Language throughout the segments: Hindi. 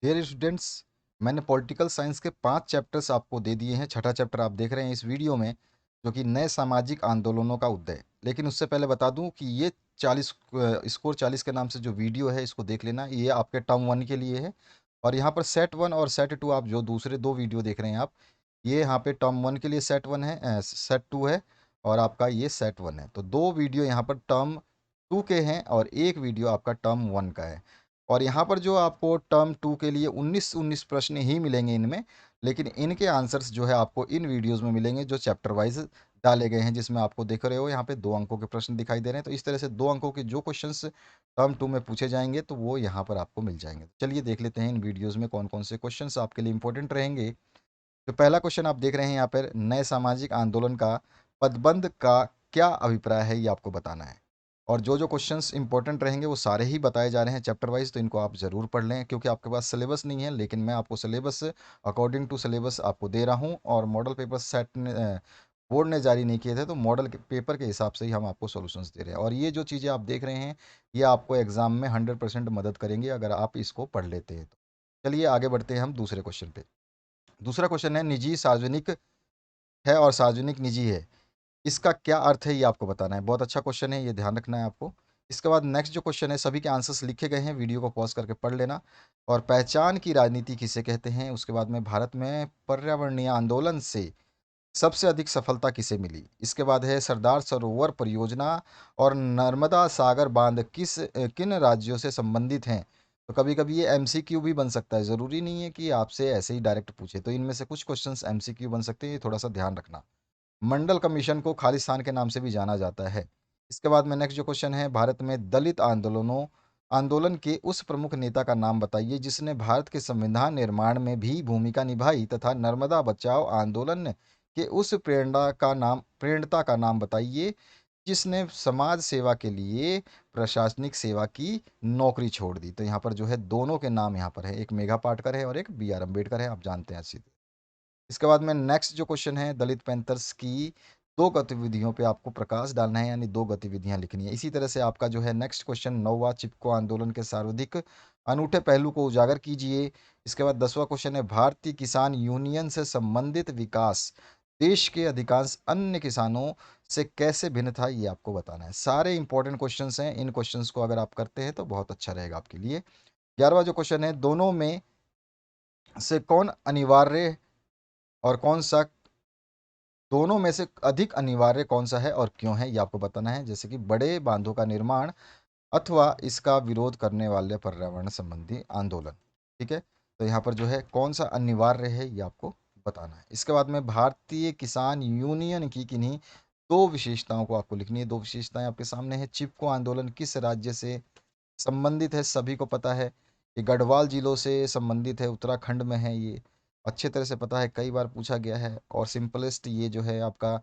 डियर स्टूडेंट्स, मैंने पॉलिटिकल साइंस के 5 चैप्टर्स आपको दे दिए हैं। छठा चैप्टर आप देख रहे हैं इस वीडियो में, जो कि नए सामाजिक आंदोलनों का उदय। लेकिन उससे पहले बता दूं कि ये 40 स्कोर 40 के नाम से जो वीडियो है इसको देख लेना, ये आपके टर्म 1 के लिए है। और यहाँ पर सेट 1 और सेट 2, आप जो दूसरे दो वीडियो देख रहे हैं आप, ये यहाँ पे टर्म 1 के लिए सेट 1 है, सेट 2 है, और आपका ये सेट 1 है। तो दो वीडियो यहाँ पर टर्म 2 के हैं और एक वीडियो आपका टर्म 1 का है। और यहाँ पर जो आपको टर्म 2 के लिए 19 प्रश्न ही मिलेंगे इनमें, लेकिन इनके आंसर्स जो है आपको इन वीडियोस में मिलेंगे जो चैप्टर वाइज डाले गए हैं, जिसमें आपको देख रहे हो यहाँ पे 2 अंकों के प्रश्न दिखाई दे रहे हैं। तो इस तरह से 2 अंकों के जो क्वेश्चंस टर्म 2 में पूछे जाएंगे तो वो यहाँ पर आपको मिल जाएंगे। चलिए देख लेते हैं इन वीडियोज़ में कौन कौन से क्वेश्चंस आपके लिए इंपॉर्टेंट रहेंगे। तो पहला क्वेश्चन आप देख रहे हैं यहाँ पर, नए सामाजिक आंदोलन का पदबंध का क्या अभिप्राय है, ये आपको बताना है। और जो जो क्वेश्चंस इंपॉर्टेंट रहेंगे वो सारे ही बताए जा रहे हैं चैप्टर वाइज, तो इनको आप ज़रूर पढ़ लें, क्योंकि आपके पास सिलेबस नहीं है, लेकिन मैं आपको सिलेबस अकॉर्डिंग टू सिलेबस आपको दे रहा हूँ। और मॉडल पेपर सेट ने बोर्ड ने जारी नहीं किए थे, तो मॉडल के पेपर के हिसाब से ही हम आपको सॉल्यूशंस दे रहे हैं। और ये जो चीज़ें आप देख रहे हैं ये आपको एग्जाम में 100% मदद करेंगे अगर आप इसको पढ़ लेते हैं तो। चलिए आगे बढ़ते हैं हम दूसरे क्वेश्चन पे। दूसरा क्वेश्चन है, निजी सार्वजनिक है और सार्वजनिक निजी है, इसका क्या अर्थ है ये आपको बताना है। बहुत अच्छा क्वेश्चन है, ये ध्यान रखना है आपको। इसके बाद नेक्स्ट जो क्वेश्चन है, सभी के आंसर्स लिखे गए हैं, वीडियो को पॉज करके पढ़ लेना। और पहचान की राजनीति किसे कहते हैं। उसके बाद में भारत में पर्यावरणीय आंदोलन से सबसे अधिक सफलता किसे मिली। इसके बाद है सरदार सरोवर परियोजना और नर्मदा सागर बांध किन राज्यों से संबंधित हैं। तो कभी कभी ये एमसीक्यू भी बन सकता है, ज़रूरी नहीं है कि आपसे ऐसे ही डायरेक्ट पूछे, तो इनमें से कुछ क्वेश्चंस एमसीक्यू बन सकते हैं, ये थोड़ा सा ध्यान रखना। मंडल कमीशन को खालिस्तान के नाम से भी जाना जाता है। इसके बाद में नेक्स्ट जो क्वेश्चन है, भारत में दलित आंदोलन के उस प्रमुख नेता का नाम बताइए जिसने भारत के संविधान निर्माण में भी भूमिका निभाई, तथा नर्मदा बचाओ आंदोलन के उस प्रेरणता का नाम बताइए जिसने समाज सेवा के लिए प्रशासनिक सेवा की नौकरी छोड़ दी। तो यहाँ पर जो है दोनों के नाम यहाँ पर है, एक मेघा पाटकर है और एक बी आर अम्बेडकर है, आप जानते हैं अच्छी तरह। इसके बाद में नेक्स्ट जो क्वेश्चन है, दलित पैंथर्स की दो गतिविधियों पे आपको प्रकाश डालना है, यानी दो गतिविधियां लिखनी है। इसी तरह से आपका जो है नेक्स्ट क्वेश्चन, 9वां चिपको आंदोलन के सर्वाधिक अनूठे पहलू को उजागर कीजिए। इसके बाद 10वां क्वेश्चन है, भारतीय किसान यूनियन से संबंधित विकास देश के अधिकांश अन्य किसानों से कैसे भिन्न था, ये आपको बताना है। सारे इंपॉर्टेंट क्वेश्चंस हैं, इन क्वेश्चंस को अगर आप करते हैं तो बहुत अच्छा रहेगा आपके लिए। 11वां जो क्वेश्चन है, दोनों में से कौन अनिवार्य और कौन सा दोनों में से अधिक अनिवार्य कौन सा है और क्यों है, ये आपको बताना है। जैसे कि बड़े बांधों का निर्माण अथवा इसका विरोध करने वाले पर्यावरण संबंधी आंदोलन। ठीक है, तो यहाँ पर जो है कौन सा अनिवार्य है ये आपको बताना है। इसके बाद में भारतीय किसान यूनियन की किन्हीं दो विशेषताओं को आपको लिखनी है। दो विशेषताएं आपके सामने है। चिपको आंदोलन किस राज्य से संबंधित है, सभी को पता है, ये गढ़वाल जिलों से संबंधित है, उत्तराखंड में है, ये अच्छे तरह से पता है, कई बार पूछा गया है। और सिंपलेस्ट ये जो है आपका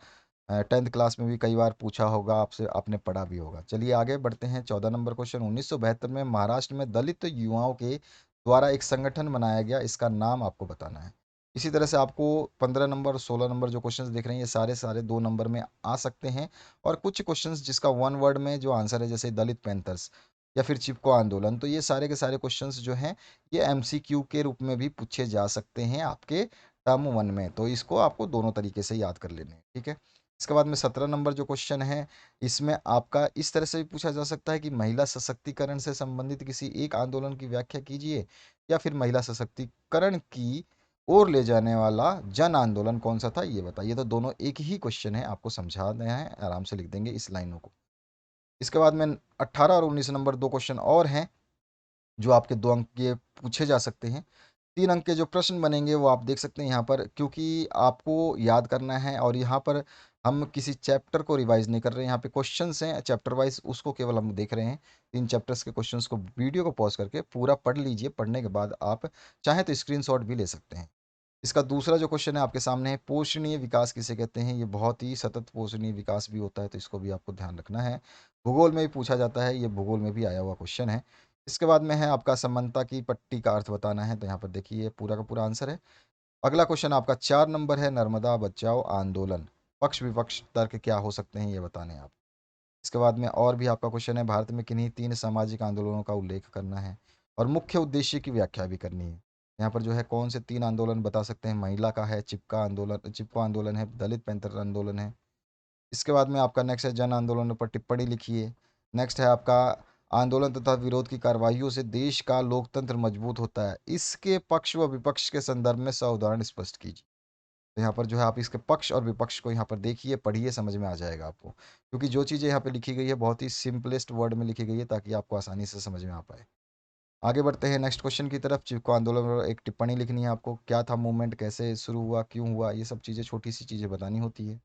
10th क्लास में भी कई बार पूछा होगा आपसे, आपने पढ़ा भी होगा। चलिए आगे बढ़ते हैं। 14 नंबर क्वेश्चन, 1972 में महाराष्ट्र में दलित युवाओं के द्वारा एक संगठन बनाया गया, इसका नाम आपको बताना है। इसी तरह से आपको 15 नंबर और 16 नंबर जो क्वेश्चंस देख रहे हैं, ये सारे सारे 2 नंबर में आ सकते हैं। और कुछ क्वेश्चंस जिसका 1 वर्ड में जो आंसर है, जैसे दलित पैंथर्स या फिर चिपको आंदोलन, तो ये सारे के सारे क्वेश्चंस जो हैं ये एमसीक्यू के रूप में भी पूछे जा सकते हैं आपके टर्म 1 में। तो इसको आपको दोनों तरीके से याद कर लेने हैं, ठीक है। इसके बाद में 17 नंबर जो क्वेश्चन है, इसमें आपका इस तरह से भी पूछा जा सकता है कि महिला सशक्तिकरण से संबंधित किसी एक आंदोलन की व्याख्या कीजिए, या फिर महिला सशक्तिकरण की ओर ले जाने वाला जन आंदोलन कौन सा था, ये बताइए। तो दोनों एक ही क्वेश्चन है, आपको समझा रहे हैं, आराम से लिख देंगे इस लाइनों को। इसके बाद में 18 और 19 नंबर दो क्वेश्चन और हैं जो आपके 2 अंक के पूछे जा सकते हैं। 3 अंक के जो प्रश्न बनेंगे वो आप देख सकते हैं यहाँ पर, क्योंकि आपको याद करना है। और यहाँ पर हम किसी चैप्टर को रिवाइज नहीं कर रहे हैं, यहाँ पे क्वेश्चंस हैं चैप्टर वाइज, उसको केवल हम देख रहे हैं। 3 चैप्टर्स के क्वेश्चंस को वीडियो को पॉज करके पूरा पढ़ लीजिए। पढ़ने के बाद आप चाहें तो स्क्रीनशॉट भी ले सकते हैं। इसका दूसरा जो क्वेश्चन है आपके सामने है, पोषणीय विकास किसे कहते हैं। ये बहुत ही सतत पोषणीय विकास भी होता है, तो इसको भी आपको ध्यान रखना है। भूगोल में भी पूछा जाता है, ये भूगोल में भी आया हुआ क्वेश्चन है। इसके बाद में है आपका समानता की पट्टी का अर्थ बताना है, तो यहाँ पर देखिए ये पूरा का पूरा आंसर है। अगला क्वेश्चन आपका 4 नंबर है, नर्मदा बचाओ आंदोलन पक्ष विपक्ष तर्क क्या हो सकते हैं, ये बताने हैं आप। इसके बाद में और भी आपका क्वेश्चन है, भारत में किन्हीं 3 सामाजिक आंदोलनों का उल्लेख करना है और मुख्य उद्देश्य की व्याख्या भी करनी है। यहाँ पर जो है कौन से 3 आंदोलन बता सकते हैं? महिला का है, चिपको आंदोलन है, दलित पैंथर आंदोलन है। इसके बाद में आपका नेक्स्ट है जन आंदोलनों पर टिप्पणी लिखिए। नेक्स्ट है आपका आंदोलन तथा विरोध की कार्रवाइयों से देश का लोकतंत्र मजबूत होता है। इसके पक्ष व विपक्ष के संदर्भ में सउदाहरण स्पष्ट कीजिए। तो यहाँ पर जो है आप इसके पक्ष और विपक्ष को यहाँ पर देखिए, पढ़िए, समझ में आ जाएगा आपको, क्योंकि जो चीज़ें यहाँ पे लिखी गई है बहुत ही सिंपलेस्ट वर्ड में लिखी गई है ताकि आपको आसानी से समझ में आ पाए। आगे बढ़ते हैं नेक्स्ट क्वेश्चन की तरफ। चिपको आंदोलन पर एक टिप्पणी लिखनी है आपको। क्या था मूवमेंट, कैसे शुरू हुआ, क्यों हुआ, ये सब चीज़ें, छोटी सी चीज़ें बतानी होती है।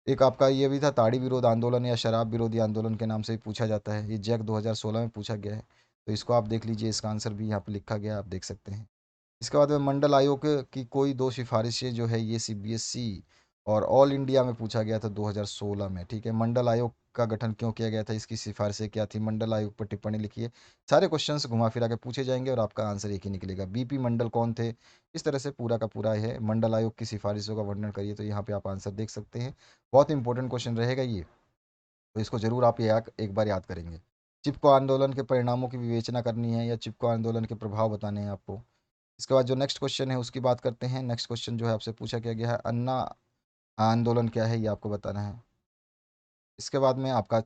एक आपका ये भी था ताड़ी विरोध आंदोलन या शराब विरोधी आंदोलन के नाम से भी पूछा जाता है। ये जैक 2016 में पूछा गया है, तो इसको आप देख लीजिए, इसका आंसर भी यहाँ पे लिखा गया है, आप देख सकते हैं। इसके बाद में मंडल आयोग की कोई 2 सिफारिशें जो है ये सीबीएसई और ऑल इंडिया में पूछा गया था 2016 में। ठीक है, मंडल आयोग का गठन क्यों किया गया था, इसकी सिफारिशें क्या थी, मंडल आयोग पर टिप्पणी लिखिए। सारे क्वेश्चंस घुमा फिरा के पूछे जाएंगे और आपका आंसर एक ही निकलेगा। बीपी मंडल कौन थे, इस तरह से पूरा का पूरा है। मंडल आयोग की सिफारिशों का वर्णन करिए, तो यहाँ पे आप आंसर देख सकते हैं। बहुत इंपॉर्टेंट क्वेश्चन रहेगा ये, तो इसको जरूर आप एक बार याद करेंगे। चिपको आंदोलन के परिणामों की विवेचना करनी है या चिपको आंदोलन के प्रभाव बताने हैं आपको। इसके बाद जो नेक्स्ट क्वेश्चन है उसकी बात करते हैं। नेक्स्ट क्वेश्चन जो है आपसे पूछा क्या गया है, अन्ना आंदोलन क्या है, ये आपको बताना है। इसके बाद में आपका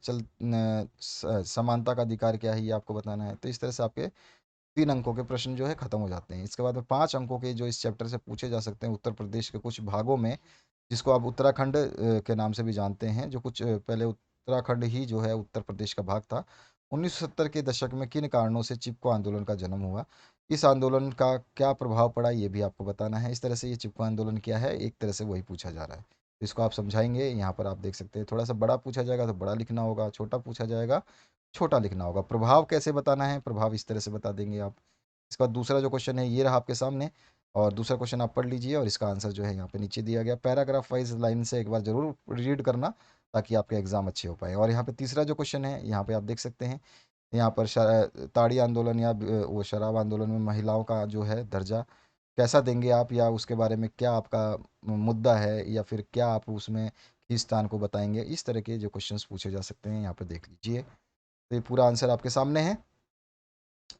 समानता का अधिकार क्या है, ये आपको बताना है। तो इस तरह से आपके 3 अंकों के प्रश्न जो है खत्म हो जाते हैं। इसके बाद में 5 अंकों के जो इस चैप्टर से पूछे जा सकते हैं, उत्तर प्रदेश के कुछ भागों में, जिसको आप उत्तराखंड के नाम से भी जानते हैं, जो कुछ पहले उत्तराखंड ही जो है उत्तर प्रदेश का भाग था। 1970 के दशक में किन कारणों से चिपको आंदोलन का जन्म हुआ, इस आंदोलन का क्या प्रभाव पड़ा, ये भी आपको बताना है। इस तरह से ये चिपको आंदोलन क्या है, एक तरह से वही पूछा जा रहा है, तो इसको आप समझाएंगे। यहाँ पर आप देख सकते हैं, थोड़ा सा बड़ा पूछा जाएगा तो बड़ा लिखना होगा, छोटा पूछा जाएगा छोटा लिखना होगा। प्रभाव कैसे बताना है, प्रभाव इस तरह से बता देंगे आप। इसके बाद दूसरा जो क्वेश्चन है ये रहा आपके सामने, और दूसरा क्वेश्चन आप पढ़ लीजिए और इसका आंसर जो है यहाँ पे नीचे दिया गया। पैराग्राफ वाइज लाइन से एक बार जरूर रीड करना ताकि आपके एग्जाम अच्छे हो पाए। और यहाँ पे तीसरा जो क्वेश्चन है यहाँ पे आप देख सकते हैं, यहाँ पर ताड़ी आंदोलन या वो शराब आंदोलन में महिलाओं का जो है दर्जा कैसा देंगे आप, या उसके बारे में क्या आपका मुद्दा है, या फिर क्या आप उसमें खींचतान को बताएंगे। इस तरह के जो क्वेश्चंस पूछे जा सकते हैं यहाँ पे देख लीजिए। तो ये पूरा आंसर आपके सामने है।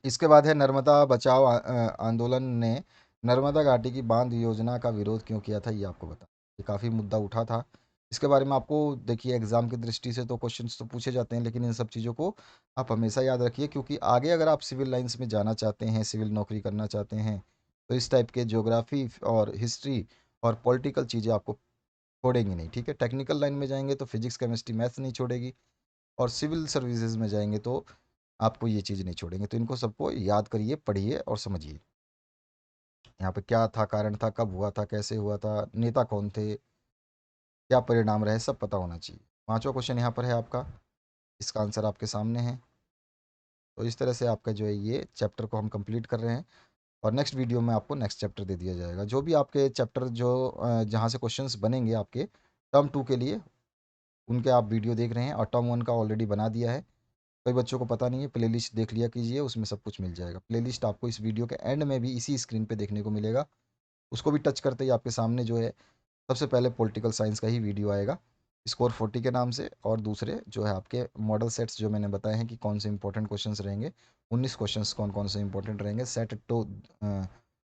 इसके बाद है नर्मदा बचाओ आंदोलन ने नर्मदा घाटी की बांध योजना का विरोध क्यों किया था, ये आपको बता। ये काफ़ी मुद्दा उठा था। इसके बारे में आपको देखिए, एग्जाम की दृष्टि से तो क्वेश्चंस तो पूछे जाते हैं, लेकिन इन सब चीज़ों को आप हमेशा याद रखिए, क्योंकि आगे अगर आप सिविल लाइंस में जाना चाहते हैं, सिविल नौकरी करना चाहते हैं, तो इस टाइप के ज्योग्राफी और हिस्ट्री और पॉलिटिकल चीज़ें आपको छोड़ेंगी नहीं। ठीक है, टेक्निकल लाइन में जाएंगे तो फिजिक्स केमिस्ट्री मैथ्स नहीं छोड़ेगी, और सिविल सर्विसेज में जाएंगे तो आपको ये चीज़ नहीं छोड़ेंगे। तो इनको सबको याद करिए, पढ़िए और समझिए। यहाँ पे क्या था, कारण था, कब हुआ था, कैसे हुआ था, नेता कौन थे, क्या परिणाम रहे, सब पता होना चाहिए। पांचवा क्वेश्चन यहाँ पर है आपका, इसका आंसर आपके सामने है। तो इस तरह से आपका जो है ये चैप्टर को हम कंप्लीट कर रहे हैं, और नेक्स्ट वीडियो में आपको नेक्स्ट चैप्टर दे दिया जाएगा। जो भी आपके चैप्टर जो जहाँ से क्वेश्चंस बनेंगे आपके टर्म 2 के लिए, उनके आप वीडियो देख रहे हैं, और टर्म 1 का ऑलरेडी बना दिया है। कई बच्चों को पता नहीं है, प्लेलिस्ट देख लिया कीजिए, उसमें सब कुछ मिल जाएगा। प्लेलिस्ट आपको इस वीडियो के एंड में भी इसी स्क्रीन पे देखने को मिलेगा। उसको भी टच करते ही आपके सामने जो है सबसे पहले पॉलिटिकल साइंस का ही वीडियो आएगा, स्कोर 40 के नाम से, और दूसरे जो है आपके मॉडल सेट्स जो मैंने बताए हैं कि कौन से इंपॉर्टेंट क्वेश्चंस रहेंगे, 19 क्वेश्चंस कौन कौन से इंपॉर्टेंट रहेंगे, सेट 2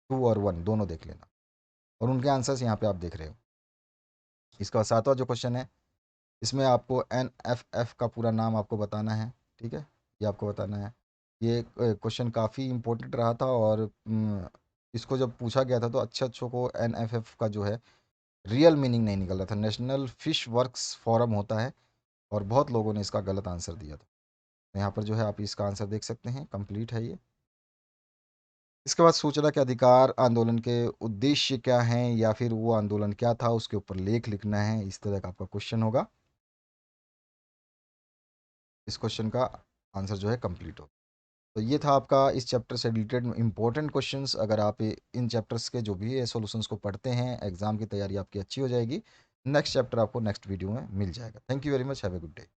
और 1 दोनों देख लेना, और उनके आंसर्स यहाँ पे आप देख रहे हो। इसका 7वां जो क्वेश्चन है, इसमें आपको NFF का पूरा नाम आपको बताना है। ठीक है, ये आपको बताना है। ये क्वेश्चन काफ़ी इम्पोर्टेंट रहा था, और इसको जब पूछा गया था तो अच्छे अच्छों को NFF का जो है रियल मीनिंग नहीं निकल रहा था। नेशनल फिश वर्क्स फोरम होता है, और बहुत लोगों ने इसका गलत आंसर दिया था। तो यहाँ पर जो है आप इसका आंसर देख सकते हैं, कंप्लीट है ये। इसके बाद सूचना के अधिकार आंदोलन के उद्देश्य क्या हैं, या फिर वो आंदोलन क्या था, उसके ऊपर लेख लिखना है। इस तरह का आपका क्वेश्चन होगा। इस क्वेश्चन का आंसर जो है कंप्लीट हो। तो ये था आपका इस चैप्टर से रिलेटेड इंपॉर्टेंट क्वेश्चंस। अगर आप इन चैप्टर्स के जो भी है सॉल्यूशंस को पढ़ते हैं, एग्जाम की तैयारी आपकी अच्छी हो जाएगी। नेक्स्ट चैप्टर आपको नेक्स्ट वीडियो में मिल जाएगा। Thank you very much, have a good day.